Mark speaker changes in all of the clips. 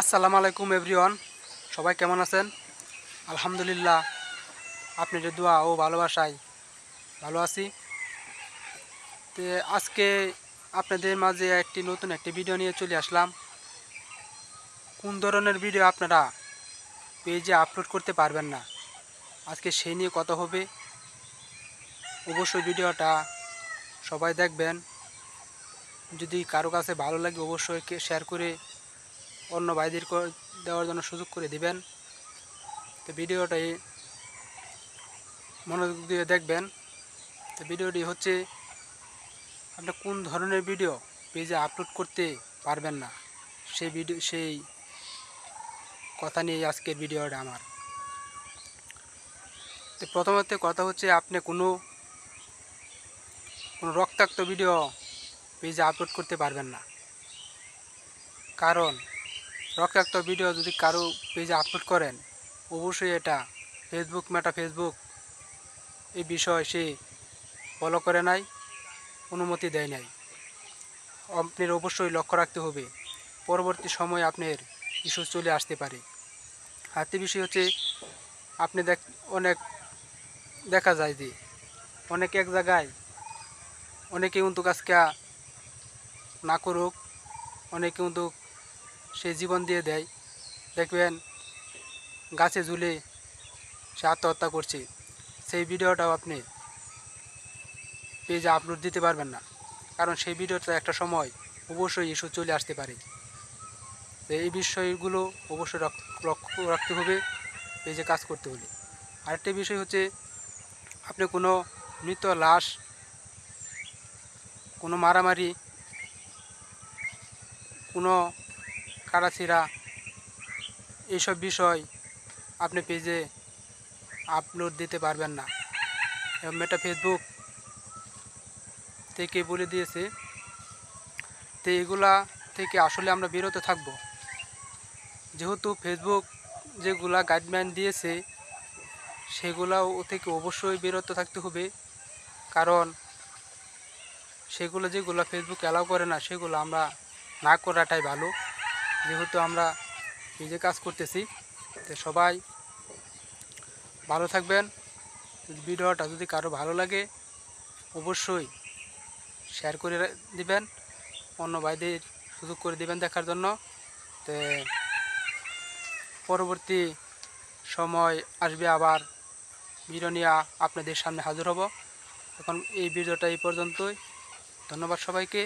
Speaker 1: আসসালামু আলাইকুম এভরিওয়ান, সবাই কেমন আছেন? আলহামদুলিল্লাহ, আপনাদের দোয়া ও ভালোবাসায় ভালো আছি। তো আজকে আপনাদের মাঝে নতুন একটি ভিডিও নিয়ে চলে আসলাম। কোন ধরনের ভিডিও আপনারা পেজে আপলোড করতে পারবেন না, আজকে সেই নিয়ে কথা হবে। অবশ্যই ভিডিওটা সবাই দেখবেন। যদি কারো কাছে ভালো লাগে অবশ্যই শেয়ার করে অন্য ভাইদের দেওয়ার জন্য সুযোগ করে দিবেন। তো ভিডিওটাই মনোযোগ দিয়ে দেখবেন। তো ভিডিওটি হচ্ছে আপনি কোন ধরনের ভিডিও পেজে আপলোড করতে পারবেন না, সেই কথা নিয়ে আজকের ভিডিওটা আমার। তো প্রথমত কথা হচ্ছে আপনি কোনো রক্তাক্ত ভিডিও পেজে আপলোড করতে পারবেন না। কারণ রক্তাক্ত ভিডিও যদি কারো পেজে আপলোড করেন, অবশ্যই এটা ফেসবুক এই বিষয় সে ফলো করে নাই, অনুমতি দেয় নাই। আপনার অবশ্যই লক্ষ্য রাখতে হবে, পরবর্তী সময়ে আপনার ইস্যু চলে আসতে পারে। আরেকটি বিষয় হচ্ছে আপনি অনেক দেখা যায় যে অনেকে এক জায়গায় অনেকে কিন্তু কাজকে না করুক, অনেকে কিন্তু সে জীবন দিয়ে দেয়। দেখবেন গাছে ঝুলে সে আত্মহত্যা করছে, সেই ভিডিওটাও আপনি পেজে আপলোড দিতে পারবেন না। কারণ সেই ভিডিওটা একটা সময় অবশ্যই ইস্যু চলে আসতে পারে। তো এই বিষয়গুলো অবশ্যই লক্ষ্য রাখতে হবে পেজে কাজ করতে হলে। আরেকটি বিষয় হচ্ছে আপনি কোনো মৃত লাশ, কোনো মারামারি, কোনো কাটাছিড়া এইসব বিষয় আপনি পেজে আপলোড দিতে পারবেন না। এবং এটা ফেসবুক থেকে বলে দিয়েছে। তো এগুলা থেকে আসলে আমরা বিরত থাকব, যেহেতু ফেসবুক যেগুলা গাইডলাইন দিয়েছে সেগুলাও থেকে অবশ্যই বিরত থাকতে হবে। কারণ যেগুলো ফেসবুক অ্যালাউ করে না সেগুলো আমরা না করাটাই ভালো, যেহেতু আমরা নিজে কাজ করতেছি। তো সবাই ভালো থাকবেন। ভিডিওটা যদি কারো ভালো লাগে অবশ্যই শেয়ার করে দিবেন, অন্য ভাইদের সুযোগ করে দিবেন দেখার জন্য। তো পরবর্তী সময় আসবে, আবার ভিডিও নিয়ে আপনাদের সামনে হাজির হব। এখন এই ভিডিওটা এই পর্যন্তই। ধন্যবাদ সবাইকে।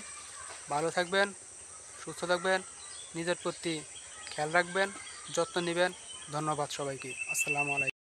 Speaker 1: ভালো থাকবেন, সুস্থ থাকবেন, নিজের প্রতি খেয়াল রাখবেন, যত্ন নেবেন। ধন্যবাদ সবাইকে। আসসালামু আলাইকুম।